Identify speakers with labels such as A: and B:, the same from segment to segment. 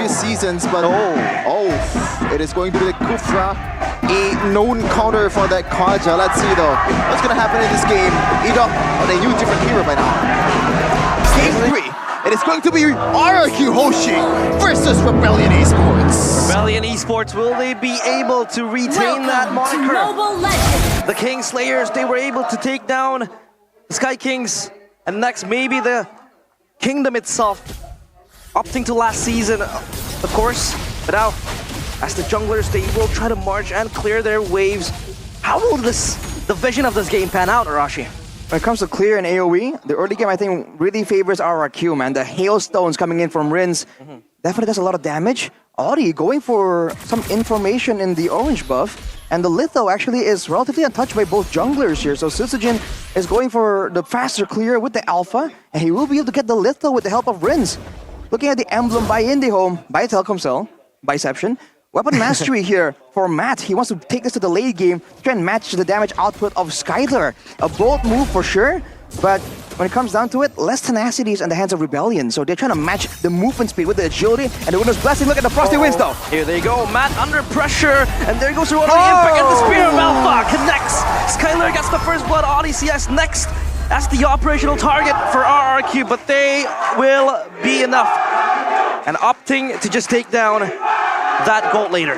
A: previous seasons, but it is going to be the Kufra, a known counter for that Kaja. Let's see though, what's gonna happen in this game. Edok, they use different hero by now. Game 3. It is going to be RRQ HOSHI versus Rebellion Esports.
B: Rebellion Esports, will they be able to retain that moniker? The Kingslayers, they were able to take down the Sky Kings, and next maybe the Kingdom itself, opting to last season, of course. But now, as the junglers, they will try to march and clear their waves. How will the vision of this game pan out, Arashi?
C: When it comes to clear and AoE, the early game I think really favors RRQ, man. The hailstones coming in from Rins definitely does a lot of damage. Audi going for some information in the orange buff, and the Litho actually is relatively untouched by both junglers here. So Susujin is going for the faster clear with the Alpha, and he will be able to get the Litho with the help of Rins. Looking at the emblem by IndieHome, by Telkomsel, Biception. Weapon mastery here for Matt. He wants to take this to the late game to try and match the damage output of Skylar. A bold move for sure, but when it comes down to it, less tenacity is in the hands of Rebellion. So they're trying to match the movement speed with the agility and the Winner's Blessing. Look at the Frosty Winds though.
B: Here they go, Matt under pressure, and there goes the Rotary Impact, and the Spear of Alpha connects. Skylar gets the first blood, ODCS next. That's the operational target for RRQ, but they will be enough. And opting to just take down that gold later.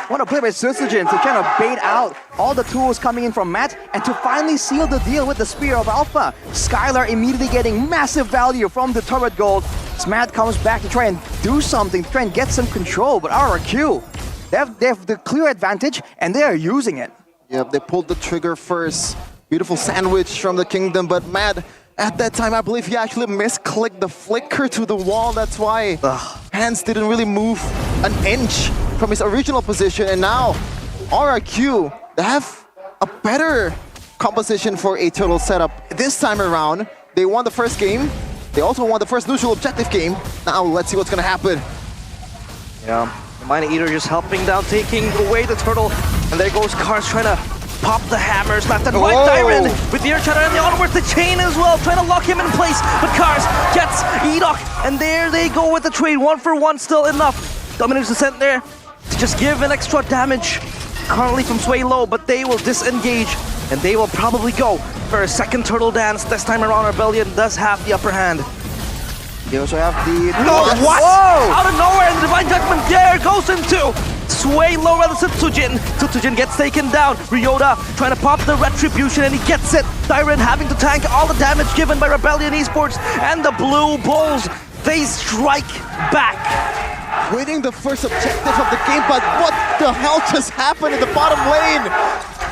C: Want to play by Susujin to try to bait out all the tools coming in from Matt and to finally seal the deal with the Spear of Alpha. Skylar immediately getting massive value from the turret gold. As Matt comes back to try and do something, to try and get some control, but RRQ, they have the clear advantage and they are using it.
A: Yep, they pulled the trigger first. Beautiful sandwich from the Kingdom, but Matt, at that time, I believe he actually misclicked the flicker to the wall. That's why hands didn't really move an inch from his original position. And now, RRQ, they have a better composition for a total setup. This time around, they won the first game. They also won the first neutral objective game. Now, let's see what's going to happen.
B: Yeah, the Mighty Eater just helping down, taking away the turtle. And there goes Cars trying to pop the hammers left and right. Tyron with the air shatter and the onwards, the chain as well, trying to lock him in place. But Cars gets Edok, and there they go with the trade. 1 for 1, still enough. Dominic's descent there to just give an extra damage currently from Sway Low, but they will disengage and they will probably go for a second turtle dance. This time around, Rebellion does have the upper hand.
C: They also have the...
B: No, what? Whoa! Out of nowhere, and the Divine Judgment there goes into Sway Low rather than Susujin. Susujin gets taken down. Ryota trying to pop the Retribution, and he gets it. Tyron having to tank all the damage given by Rebellion Esports, and the Blue Bulls, they strike back.
A: Winning the first objective of the game, but what the hell just happened in the bottom lane?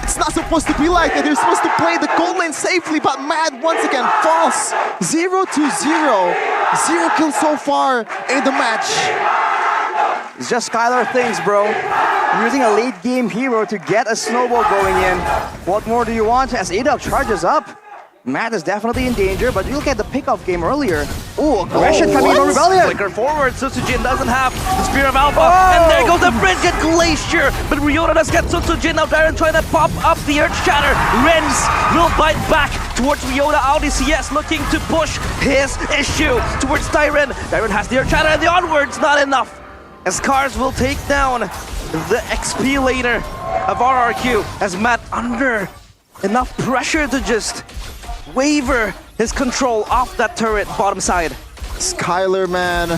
A: It's not supposed to be like that. They're supposed to play the gold lane safely, but Mad once again falls. 0-0. 0 kills so far in the match.
C: It's just Skylar things, bro. Using a late game hero to get a snowball going in. What more do you want? As Edok charges up, Matt is definitely in danger, but you look at the pickoff game earlier. Ooh, aggression coming from Rebellion.
B: Flicker forward, Susujin doesn't have the Spear of Alpha, and there goes the Frigid Glacier, but Ryota does get Susujin. Now Darren trying to pop up the Earth Shatter. Rens will bite back towards Ryota. ODCS looking to push his issue towards Tyron. Tyron has the Earth Shatter, and the onwards not enough. As Cars will take down the XP laner of RRQ, as Matt under enough pressure to just waver his control off that turret bottom side.
A: Skylar, man,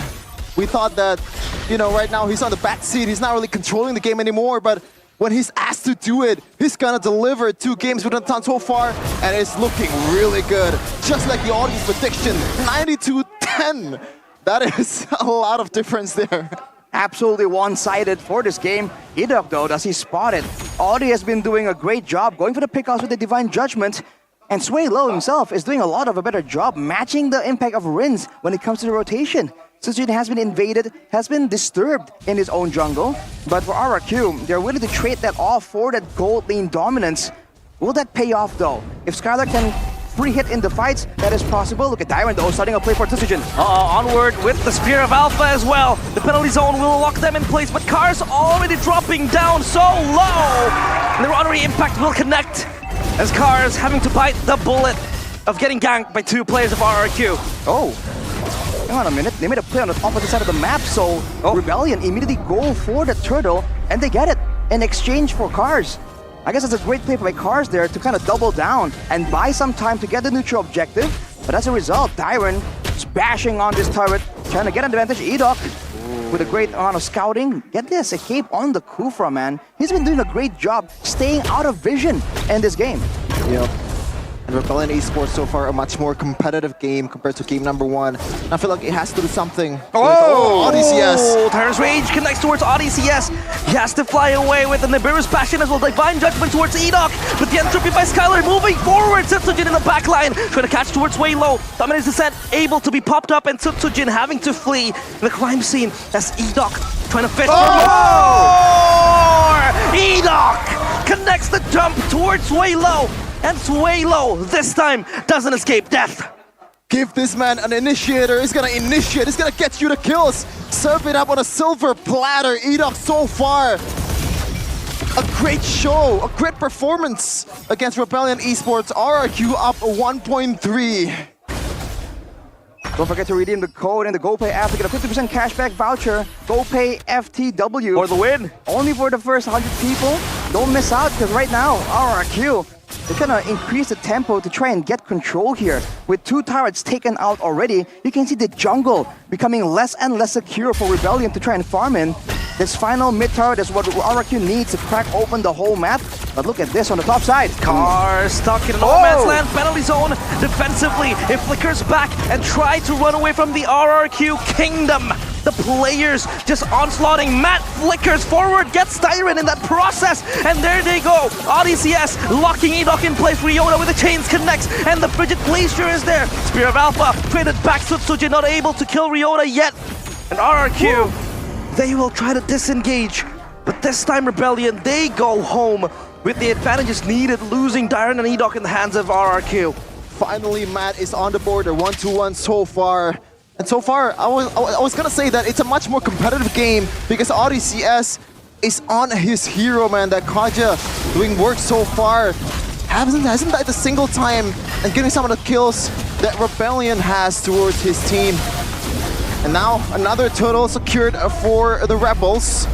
A: we thought that, you know, right now he's on the back seat, he's not really controlling the game anymore, but when he's asked to do it, he's gonna deliver 2 games within time so far, and it's looking really good. Just like the audience prediction, 90-10. That is a lot of difference there.
C: Absolutely one-sided for this game. Edok, though, does he spot it? Audi has been doing a great job going for the pickoffs with the Divine Judgment. And Sway Low himself is doing a lot of a better job matching the impact of Rins when it comes to the rotation. Susujin has been invaded, has been disturbed in his own jungle. But for RRQ, they're willing to trade that off for that gold lane dominance. Will that pay off, though? If Skylar can free hit in the fights, that is possible. Look at Tyron, though, starting a play for Susujin.
B: Onward with the Spear of Alpha as well. The penalty zone will lock them in place, but Cars already dropping down so low. And the Rotary Impact will connect, as Cars having to bite the bullet of getting ganked by 2 players of RRQ.
C: Oh. Hang on a minute, they made a play on the opposite side of the map, so Rebellion immediately go for the turtle, and they get it in exchange for cars. I guess it's a great play by cars there to kind of double down and buy some time to get the neutral objective, but as a result, Dyron is bashing on this turret, trying to get an advantage. Edok with a great amount of scouting. Get this, a cape on the Kufra, man. He's been doing a great job staying out of vision in this game.
A: Yep. And Rebellion Esports so far a much more competitive game compared to game number 1. And I feel like it has to do something.
B: Oh, Tyrant's Rage connects towards ODCS. He has to fly away with the Nibiru's Passion as well. Divine Judgment towards Edok. With the entropy by Skylar moving forward. Tsujin in the back line, trying to catch towards Waylow. Dominate's Descent able to be popped up, and Tsujin having to flee the crime scene as Edok trying to fish for more. Edok connects the jump towards Waylow. And Swaylow, this time, doesn't escape death.
A: Give this man an initiator. He's gonna initiate. He's gonna get you the kills. Serve it up on a silver platter. Edok so far. A great show, a great performance against Rebellion Esports. RRQ up 1.3.
C: Don't forget to redeem the code in the GoPay app to get a 50% cashback voucher. GoPay FTW.
B: For the win.
C: Only for the first 100 people. Don't miss out, because right now, RRQ, they're gonna increase the tempo to try and get control here. With 2 turrets taken out already, you can see the jungle becoming less and less secure for Rebellion to try and farm in. This final mid turret is what RRQ needs to crack open the whole map. But look at this on the top side.
B: Car stuck in an no man's land penalty zone. Defensively, it flickers back and tries to run away from the RRQ Kingdom. The players just onslaughting. Matt flickers forward, gets Tyron in that process, and there they go. ODCS locking Edok in place. Ryota with the chains connects, and the Frigid Glacier is there. Spear of Alpha traded back. Tsujin not able to kill Ryota yet. And RRQ, they will try to disengage, but this time Rebellion, they go home with the advantages needed, losing Dyron and Edok in the hands of RRQ.
A: Finally, Matt is on the board. They're 1-2-1 so far. And so far, I was gonna say that it's a much more competitive game because ODCS is on his hero, man. That Kaja doing work so far. Hasn't died a single time and getting some of the kills that Rebellion has towards his team. And now another turtle secured for the Rebels.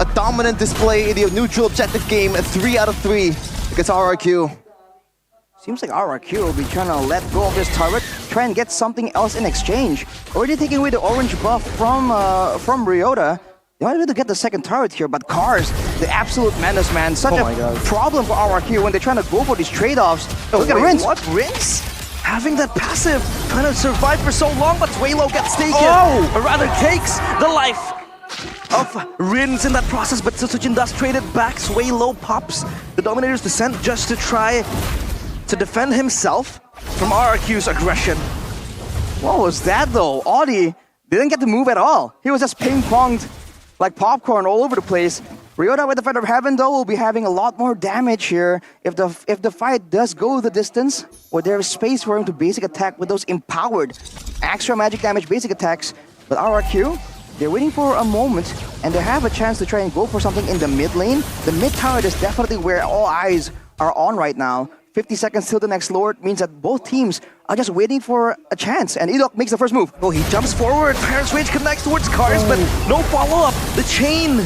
A: A dominant display in the neutral objective game, 3 out of 3 against RRQ.
C: Seems like RRQ will be trying to let go of this turret, try and get something else in exchange. Already taking away the orange buff from Ryota. They might be able to get the second turret here, but Cars, the absolute menace, man. Such a problem for RRQ when they're trying to go for these trade-offs. Look at Rinse.
B: What? Rinse? Having that passive, trying to survive for so long, but Swaylow gets taken. Or rather takes the life of Rins in that process, but Tsujin does trade it back. Swaylow pops the Dominator's Descent just to try to defend himself from RRQ's aggression.
C: What was that though? Audi didn't get to move at all. He was just ping-ponged like popcorn all over the place. Ryota with the Feather of Heaven though will be having a lot more damage here. If the fight does go the distance, or there is space for him to basic attack with those empowered extra magic damage basic attacks. But RRQ, they're waiting for a moment and they have a chance to try and go for something in the mid lane. The mid tower is definitely where all eyes are on right now. 50 seconds till the next Lord means that both teams are just waiting for a chance, and Edok makes the first move.
B: Oh, he jumps forward, Tyrant's Rage connects towards Cars, but no follow-up. The chain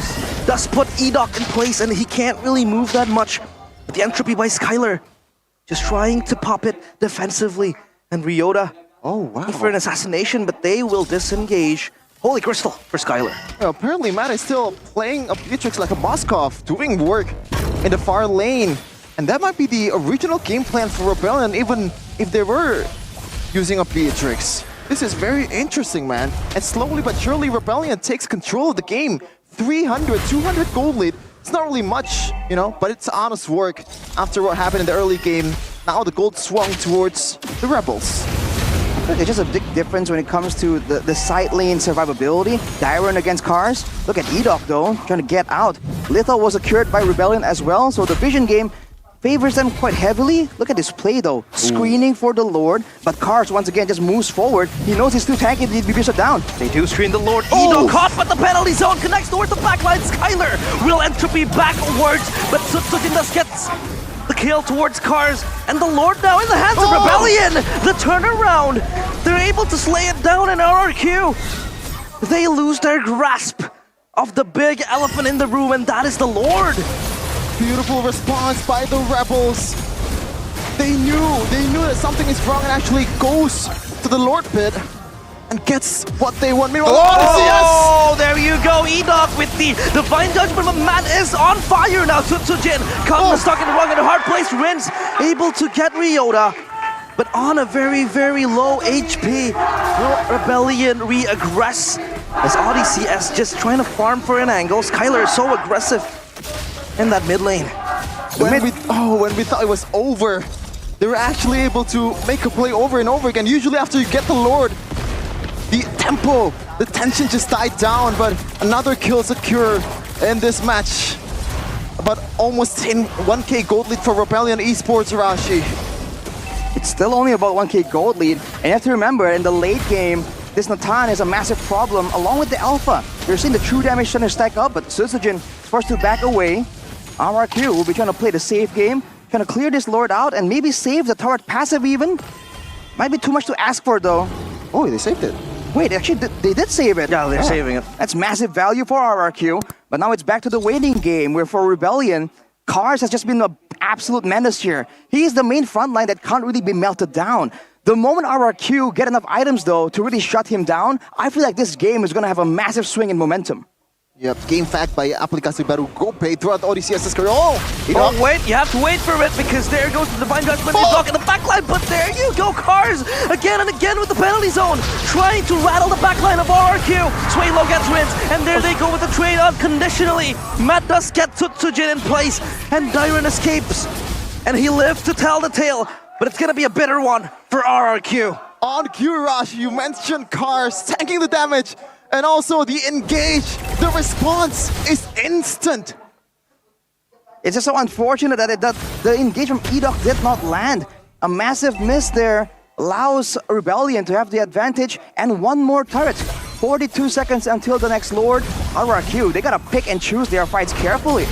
B: does put Edok in place, and he can't really move that much. But the entropy by Skylar, just trying to pop it defensively. And Ryota, for an assassination, but they will disengage. Holy Crystal for Skylar.
A: Well, apparently Matt is still playing a Beatrix like a Moskov, doing work in the far lane. And that might be the original game plan for Rebellion, even if they were using a Beatrix. This is very interesting, man. And slowly but surely, Rebellion takes control of the game. 300, 200 gold lead. It's not really much, you know, but it's honest work after what happened in the early game. Now the gold swung towards the Rebels.
C: There's just a big difference when it comes to the side lane survivability. Dyron against Cars. Look at Edok though, trying to get out. Litho was secured by Rebellion as well, so the vision game favors them quite heavily. Look at this play though, screening for the Lord, but Cars once again just moves forward. He knows he's too tanky to be shut down.
B: They do screen the Lord. Edok caught, but the penalty zone connects towards the backline. Skylar will entropy backwards, but Tsujin does gets the kill towards Cars, and the Lord now in the hands of Rebellion. The turnaround They're able to slay it down in RRQ. They lose their grasp of the big elephant in the room, and that is the Lord.
A: Beautiful response by the Rebels. They knew that something is wrong and actually goes to the Lord pit and gets what they want. Meanwhile,
B: Oh, there you go, Enoch with the Divine Judgment, but Matt is on fire now. Tsujin comes stuck in the wrong and a hard place. Rin's able to get Ryota, but on a very, very low HP. Will Rebellion re-aggress as ODCS just trying to farm for an angle. Skylar is so aggressive in that mid lane.
A: when we thought it was over, they were actually able to make a play over and over again. Usually after you get the Lord, the tempo, the tension just died down, but another kill secure in this match. But almost 1k gold lead for Rebellion Esports, Rashi.
C: It's still only about 1k gold lead, and you have to remember, in the late game, this Natan is a massive problem, along with the Alpha. You're seeing the true damage trying to stack up, but Tsujin is forced to back away. RRQ will be trying to play the safe game, trying to clear this Lord out, and maybe save the turret passive even. Might be too much to ask for, though.
A: Oh, they saved it.
C: Wait, actually, they did save it.
B: Yeah, they're saving it.
C: That's massive value for RRQ, but now it's back to the waiting game, where for Rebellion, Cars has just been an absolute menace here. He's the main front line that can't really be melted down. The moment RRQ get enough items, though, to really shut him down, I feel like this game is going to have a massive swing in momentum.
A: Yep, game fact by Aplikasi Baru Gope throughout ODCS's career.
B: Oh, wait, you have to wait for it because there goes the Divine Judgment. They block in the backline, but there you go, Cars again and again with the penalty zone, trying to rattle the backline of RRQ. Swaylo gets Rins, and there they go with the trade unconditionally. Matt does get Tsujin in place, and Dyron escapes, and he lives to tell the tale, but it's gonna be a bitter one for RRQ.
A: On cue, Rashi, you mentioned Cars tanking the damage. And also the engage, the response is instant.
C: It's just so unfortunate that the engage from Edok did not land. A massive miss there allows Rebellion to have the advantage, and one more turret. 42 seconds until the next Lord. RRQ, they gotta pick and choose their fights carefully.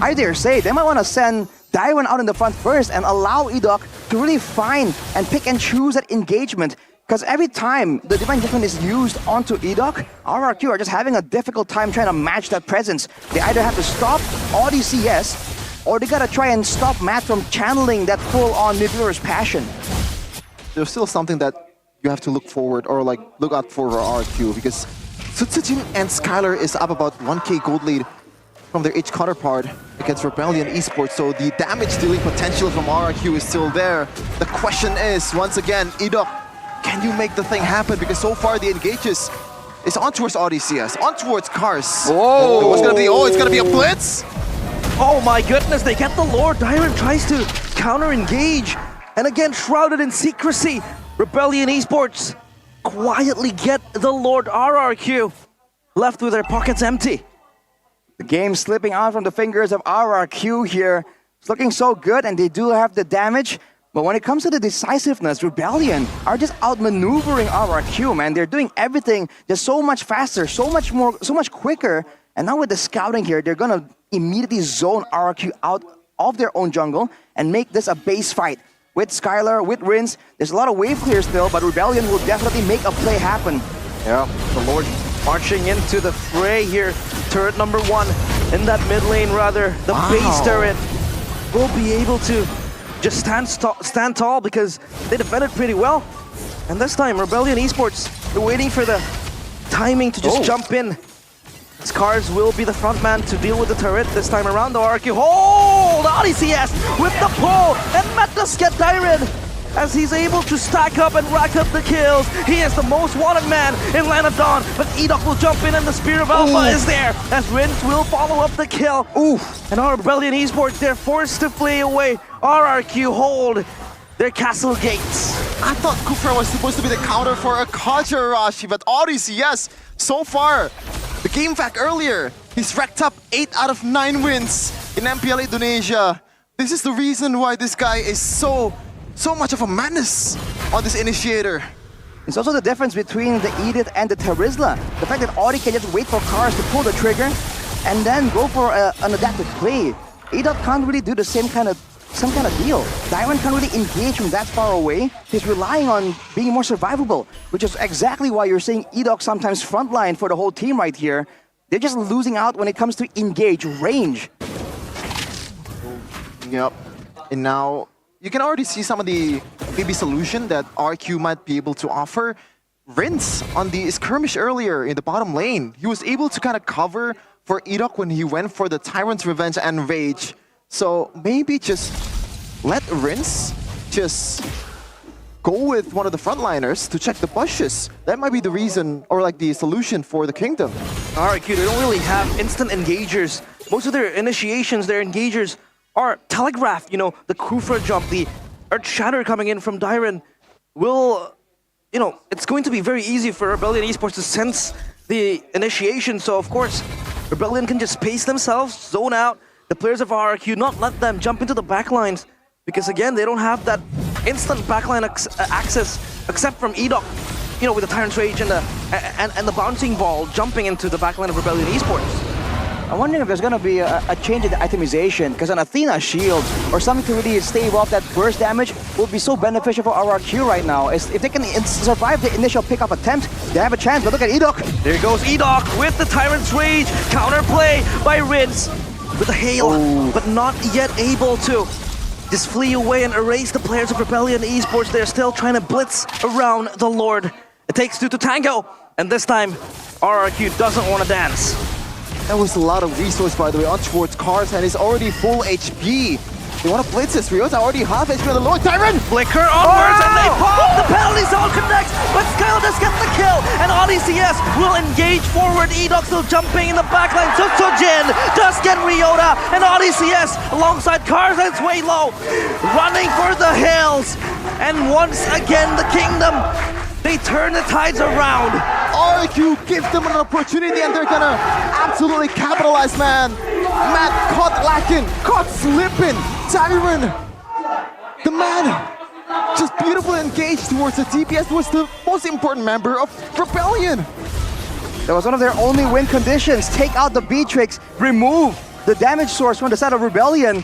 C: I dare say, they might wanna send Dyron out in the front first and allow Edok to really find and pick and choose that engagement. Because every time the Divine Judgment is used onto Edok, RRQ are just having a difficult time trying to match that presence. They either have to stop ODCS, or they gotta try and stop Matt from channeling that full-on Nibiru's passion.
A: There's still something that you have to look forward or like look out for RRQ, because Tsujin and Skylar is up about 1k gold lead from their H counterpart against Rebellion Esports, so the damage dealing potential from RRQ is still there. The question is, once again, Edok, can you make the thing happen? Because so far the engages is on towards ODCS, on towards Cars.
C: Whoa!
A: What's gonna be? Oh, it's gonna be a blitz.
B: Oh my goodness, they get the Lord. Dyron tries to counter-engage, and again, shrouded in secrecy, Rebellion Esports quietly get the Lord. RRQ left with their pockets empty.
C: The game slipping out from the fingers of RRQ here. It's looking so good, and they do have the damage. But when it comes to the decisiveness, Rebellion are just outmaneuvering RRQ, man. They're doing everything just so much faster, so much quicker. And now with the scouting here, they're gonna immediately zone RRQ out of their own jungle and make this a base fight. With Skylar, with Rins, there's a lot of wave clear still, but Rebellion will definitely make a play happen.
B: Yeah, the Lord marching into the fray here. Turret number 1 in that mid lane, rather. The base turret will be able to just stand tall because they defended pretty well. And this time, Rebellion Esports, they're waiting for the timing to just jump in. Cars will be the front man to deal with the turret this time around. The RRQ hold ODCS with the pull, and Matt does get Dyron as he's able to stack up and rack up the kills. He is the most wanted man in Land of Dawn, but Edok will jump in and the Spear of Alpha is there as Rins will follow up the kill. And our Rebellion Esports, they're forced to flee away. RRQ hold their castle gates.
A: I thought Kufra was supposed to be the counter for a Kaja Rashi, but ODCS, so far, the game fact earlier, he's racked up 8 out of 9 wins in MPL Indonesia. This is the reason why this guy is so much of a menace on this initiator.
C: It's also the difference between the Edith and the Terizla. The fact that Audi can just wait for Cars to pull the trigger and then go for an adaptive play. Edith can't really do the same kind of some kind of deal. Dyron can't really engage from that far away. He's relying on being more survivable, which is exactly why you're seeing Edok sometimes frontline for the whole team right here. They're just losing out when it comes to engage range.
A: Yep. And now you can already see some of the maybe solution that RQ might be able to offer. Rinse on the skirmish earlier in the bottom lane. He was able to kind of cover for Edok when he went for the Tyrant's Revenge and Rage. So maybe just let Rinse just go with one of the frontliners to check the bushes. That might be the reason or like the solution for the Kingdom.
B: RRQ, they don't really have instant engagers. Most of their initiations, their engagers are telegraphed. You know, the Kufra jump, the Earth Shatter coming in from Dyron will, you know, it's going to be very easy for Rebellion Esports to sense the initiation. So of course, Rebellion can just pace themselves, zone out the players of RRQ, not let them jump into the backlines. Because again, they don't have that instant backline access except from Edok, you know, with the Tyrant's Rage and the bouncing ball jumping into the backline of Rebellion Esports.
C: I'm wondering if there's gonna be a change in the itemization, because an Athena shield or something to really stave off that burst damage will be so beneficial for RRQ right now. If they can survive the initial pickup attempt, they have a chance. But look at Edok.
B: There goes Edok with the Tyrant's Rage. Counterplay by Rinse with the hail, but not yet able to just flee away and erase the players of Rebellion Esports. They're still trying to blitz around the Lord. It takes two to tango, and this time RRQ doesn't want to dance.
A: That was a lot of resource, by the way, on towards Cars, and he's already full HP. They want to blitz this. Rio's already half HP on the Lord. Tyron!
B: Flicker onwards, and they pop! The penalty zone connects, but Skylar does get the kill, and RDCS will engage forward. Edok still jumping in the backline. Jin does get Ryota, and RDCS alongside Cars, and it's way low, running for the hills. And once again, the Kingdom, they turn the tides around.
A: RRQ gives them an opportunity and they're gonna absolutely capitalize, man. Matt caught lacking, caught slipping. Tyron, the man, just beautifully engaged towards the DPS, was the most important member of Rebellion.
C: That was one of their only win conditions. Take out the Beatrix, remove the damage source from the side of Rebellion.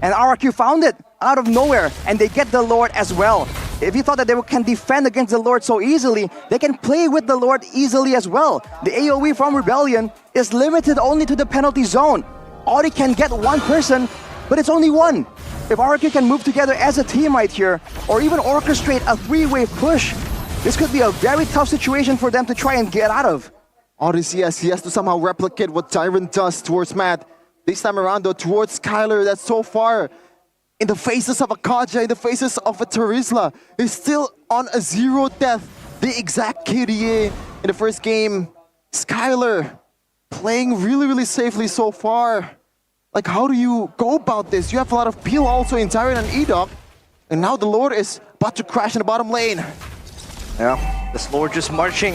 C: And RRQ found it out of nowhere, and they get the Lord as well. If you thought that they can defend against the Lord so easily, they can play with the Lord easily as well. The AoE from Rebellion is limited only to the penalty zone. Audi can get one person, but it's only one. If RRQ can move together as a team right here, or even orchestrate a three-wave push, this could be a very tough situation for them to try and get out of.
A: RDCS, he has to somehow replicate what Tyron does towards Matt. This time around, though, towards Skylar, that's so far in the faces of a Kaja, in the faces of a Terizla, is still on a 0 death. The exact KDA in the first game. Skylar playing really, really safely so far. Like, how do you go about this? You have a lot of peel also in Tyron and Edok, and now the Lord is about to crash in the bottom lane.
B: Yeah, this Lord just marching,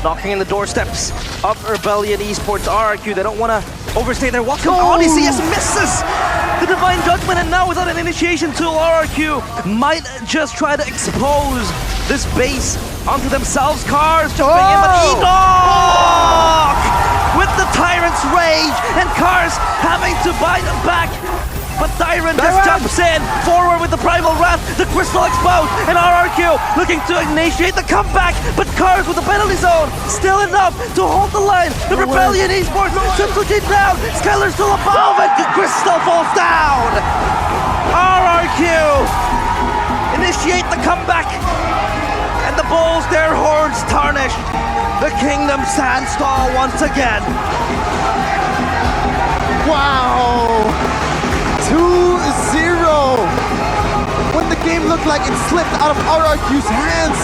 B: knocking in the doorsteps of Rebellion Esports. RRQ, they don't want to overstay their welcome. RDCS misses the Divine Judgment, and now without an initiation tool, RRQ might just try to expose this base onto themselves. Cars jumping in, but Edok with the Tyrant's Rage, and Cars having to bite back. But Dyron just jumps in, forward with the Primal Wrath, the Crystal exposed, and RRQ looking to initiate the comeback, but Cars with the penalty zone, still enough to hold the line. The Rebellion Esports, Jin down, Skylar still above, and the Crystal falls down. RRQ initiate the comeback, and the Bulls, their horns tarnished. The Kingdom stands tall once again.
A: Wow! 2-0! When the game looked like it slipped out of RRQ's hands,